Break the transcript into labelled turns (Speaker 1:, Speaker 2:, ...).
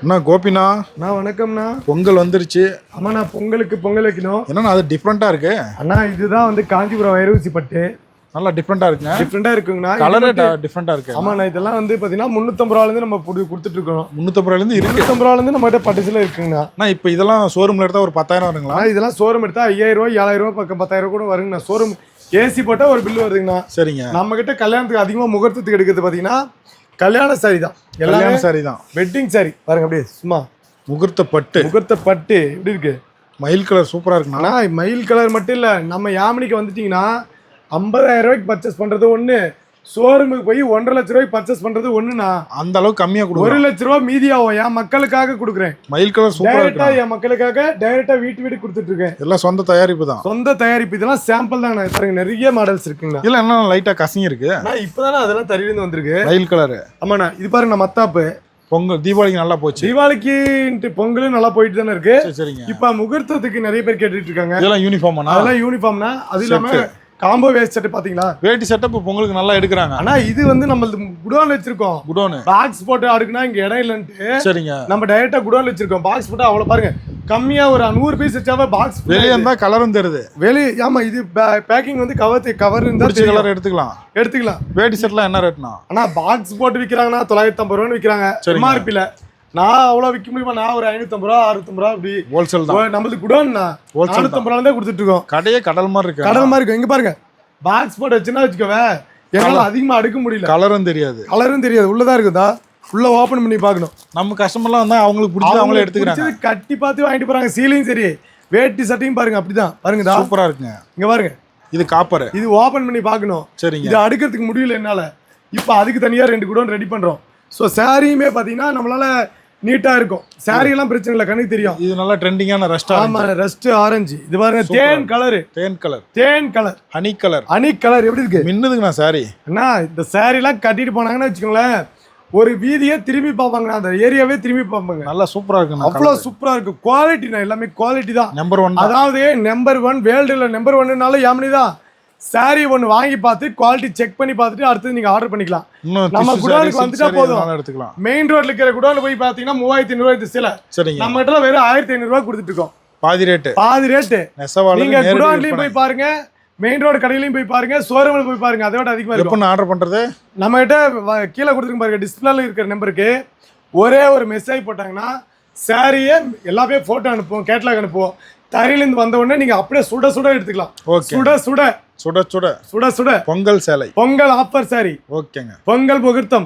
Speaker 1: அண்ணா கோபிண்ணா.
Speaker 2: அண்ணா வணக்கம்ண்ணா.
Speaker 1: பொங்கல் வந்துருச்சு.
Speaker 2: ஆமாண்ணா, பொங்கல் வைக்கணும்.
Speaker 1: என்னண்ணா அது டிஃப்ரெண்ட்டாக இருக்கு?
Speaker 2: அண்ணா இதுதான் வந்து காஞ்சிபுரம் வைரூசி பட்டு.
Speaker 1: நல்லா டிஃப்ரெண்ட்டாக இருக்குங்க.
Speaker 2: டிஃப்ரெண்ட்டாக இருக்குங்கண்ணா.
Speaker 1: கலரே டிஃப்ரெண்ட்டாக இருக்கு.
Speaker 2: ஆமாண்ணா, இதெல்லாம் வந்து பார்த்தீங்கன்னா 350 ரூபாலேருந்து நம்ம கொடுத்துட்டு இருக்கோம்.
Speaker 1: 350 ரூபாயிலேருந்து இருக்கு.
Speaker 2: 350 ரூபாலேருந்து நம்மகிட்ட பட்டுசில் இருக்குங்கண்ணா.
Speaker 1: அண்ணா இப்போ இதெல்லாம் ஷோரூமில் எடுத்தால் ஒரு 10,000 வருங்களா?
Speaker 2: இதெல்லாம் ஷோரூம் எடுத்தால் 5000 ரூபா 7000 ரூபா பக்கம் 10,000 கூட வருங்கண்ணா. ஷோரூம் ஏசி போட்டால் ஒரு பில்லு வருதுங்கண்ணா.
Speaker 1: சரிங்க.
Speaker 2: நம்மகிட்ட கல்யாணத்துக்கு அதிகமாக முகூர்த்தத்துக்கு எடுக்கிறது பார்த்தீங்கன்னா கல்யாண சாரி தான்.
Speaker 1: எல்லாமே சாரி தான்.
Speaker 2: வெட்டிங் சாரி பாருங்க, அப்படியே சும்மா
Speaker 1: முகூர்த்த பட்டு.
Speaker 2: எப்படி இருக்கு?
Speaker 1: மயில் கலர் சூப்பராக இருக்குண்ணா.
Speaker 2: மயில் கலர் மட்டும் இல்லை, நம்ம யாமினிக்கு வந்துட்டீங்கன்னா 50,000 ரூபாய்க்கு பர்ச்சேஸ் பண்ணுறது ஒன்று, ஷோரூமுக்கு போய் 1.5 லட்ச ரூபாய்க்கு பர்ச்சேஸ் பண்ணுறது ஒன்றுண்ணா.
Speaker 1: அந்த அளவுக்கு கம்மியாக கொடுக்கும்.
Speaker 2: 1 லட்ச ரூபா மீதியாகும். என் மக்களுக்காக கொடுக்குறேன்.
Speaker 1: மயில் கலர் சூப்பராக இருக்கு.
Speaker 2: என் மக்களுக்காக டைரெக்டாக வீட்டு கொடுத்துட்டு இருக்கேன்.
Speaker 1: எல்லாம் சொந்த தயாரிப்பு தான்.
Speaker 2: சொந்த தயாரிப்பு. இதெல்லாம் சாம்பிள் தான். நிறைய மாடல்ஸ் இருக்குங்கண்ணா.
Speaker 1: இல்லை என்ன லைட்டாக கசிங்க இருக்கு.
Speaker 2: இப்போதானே அதெல்லாம் தறியிலிருந்து வந்திருக்கு
Speaker 1: மயில் கலர்.
Speaker 2: ஆமாண்ணா, இது பாருங்க மத்தாப்பு.
Speaker 1: பொங்கல் தீபாவளிக்கு நல்லா போச்சு.
Speaker 2: தீபாவளிக்கு பொங்கலும் நல்லா போயிட்டு தானே இருக்கு.
Speaker 1: சரிங்க.
Speaker 2: இப்ப முகூர்த்தத்துக்கு நிறைய பேர் கேட்டுட்டு இருக்காங்க.
Speaker 1: இதெல்லாம் யூனிஃபார்மா?
Speaker 2: அதெல்லாம் யூனிஃபார்ம்னா. அது இல்லாம காம்போ வேஸ்ட் செட் பாத்தீங்களா?
Speaker 1: வேட்டி செட்டப் பொங்கலுக்கு நல்லா எடுக்கிறாங்க.
Speaker 2: ஆனா இது வந்து நம்ம குடோன் வச்சிருக்கோம்.
Speaker 1: குடோன்
Speaker 2: பாக்ஸ் போட்டு அடுக்குனா இங்க இடம் இல்லன்ட்டு.
Speaker 1: சரிங்க.
Speaker 2: நம்ம டைரக்டா குடோன் வச்சிருக்கோம். பாக்ஸ் போட்டு அவ்வளவு பாருங்க, கம்மியா ஒரு 100 பீஸ் வச்சாவே பாக்ஸ்
Speaker 1: வெளியே இருந்தா கலரும் தெரியுது.
Speaker 2: வெளியே. ஆமா, இது பேக்கிங் வந்து கவர் இருந்தா
Speaker 1: கலர் எடுத்துக்கலாம். வேட்டி செட்லாம் என்ன ரேட்னா?
Speaker 2: ஆனா பாக்ஸ் போட்டு விக்கிறாங்கன்னா 950 ரூபான்னு விக்கிறாங்க எம்ஆர்பில. நான் அவ்வளவு விற்க முடியுமா? நான் ஒரு 550 ரூபா 650 ரூபா அப்படி ஹோல்சேல் தான். நம்மளுக்கு குடோன்னா 450 ரூபால தான் கொடுத்துட்டு இருக்கோம்.
Speaker 1: கடையே கடல் மாதிரி இருக்கு.
Speaker 2: கடல் மாதிரி இருக்கு. இங்க பாருங்க, பாக்ஸ் போட்டு வச்சுன்னா வச்சுக்கோவே, என்னால அதிகமா அடுக்க முடியல.
Speaker 1: கலரும் தெரியாது.
Speaker 2: உள்ளதா இருக்குதா, உள்ள ஓபன் பண்ணி பார்க்கணும்.
Speaker 1: நம்ம கஸ்டமர்லாம் வந்தா அவங்களுக்கு பிடிச்சது அவங்களே எடுத்துக்கிறாங்க.
Speaker 2: கட்டி பார்த்து வாங்கிட்டு போறாங்க. சீலிங் சரி, வேட்டி சட்டையும் பாருங்க அப்படிதான். பாருங்க
Speaker 1: சூப்பரா இருக்குங்க.
Speaker 2: இங்க பாருங்க,
Speaker 1: இது காப்பர்.
Speaker 2: இது ஓபன் பண்ணி பார்க்கணும்.
Speaker 1: சரிங்க.
Speaker 2: இது அடுக்கிறதுக்கு முடியல என்னால. இப்போ அதுக்கு தனியா 2 குடோன் ரெடி பண்றோம். ஸோ சாரியுமே பாத்தீங்கன்னா நம்மளால நீட்டா இருக்கும். சாரி எல்லாம் பிரச்சனை இல்லை, கணக்கு தெரியும்.
Speaker 1: இது நல்லா ட்ரெண்டிங்கான ரஸ்ட்.
Speaker 2: ஆமா, ரஸ்ட் ஆரஞ்சு. இது பாருங்க, தேன் கலர்
Speaker 1: ஹனி கலர்
Speaker 2: எப்படி இருக்கு?
Speaker 1: மின்னுதுங்கண்ணா சாரி.
Speaker 2: அண்ணா இந்த சாரி எல்லாம் கட்டிட்டு போனாங்கன்னு வச்சுக்கோங்களேன், ஒரு வீதியே திரும்பி பார்ப்பாங்க, அந்த ஏரியாவே திரும்பி பார்ப்பாங்க.
Speaker 1: நல்லா சூப்பரா இருக்கு.
Speaker 2: அவ்வளவு சூப்பரா இருக்கு. குவாலிட்டினா எல்லாமே குவாலிட்டி தான்.
Speaker 1: நம்பர் 1.
Speaker 2: அதாவது நம்பர் 1 வேர்ல்டுல நம்பர் 1னால யாமினி தான். சாரி ஒன்று வாங்கி பார்த்து குவாலிட்டி செக் பண்ணி பார்த்துட்டு அடுத்து நீங்க ஆர்டர் பண்ணிக்கலாம். நம்ம குடோனுக்கு வந்துட்டா போதும்.
Speaker 1: எடுத்துக்கலாம்.
Speaker 2: மெயின் ரோட்ல இருக்கிற குடோன் போய் பாத்தீங்கன்னா 3500 ரூபாய் சில.
Speaker 1: சரிங்க.
Speaker 2: நம்ம கிட்ட வெறும் 1500 ரூபாய் கொடுத்துட்டு இருக்கோம்.
Speaker 1: பாதி ரேட்டு.
Speaker 2: நீங்க குடோன்லயும் போய் பாருங்க, மெயின் ரோடு கடையிலையும் போய் பாருங்க, ஷோரூம்ல போய் பாருங்க, அதோட அதிகமா இருக்கும்.
Speaker 1: எப்ப ஆர்டர் பண்றது? நம்ம
Speaker 2: கிட்ட கீழே கொடுத்துருக்க பாருங்க, டிஸ்பிளேல இருக்கிற நம்பருக்கு ஒரே ஒரு மெசேஜ் போட்டாங்கன்னா சாரியே எல்லாமே போட்டோ அனுப்புவோம், கேட்லாக் அனுப்புவோம். தரையிலிருந்து வந்த உடனே நீங்க அப்படியே சுட சுட எடுத்துக்கலாம். சுட சுட பொங்கல் சேலை, பொங்கல் ஆஃபர் சாரி.
Speaker 1: ஓகேங்க.
Speaker 2: பொங்கல் முகூர்த்தம்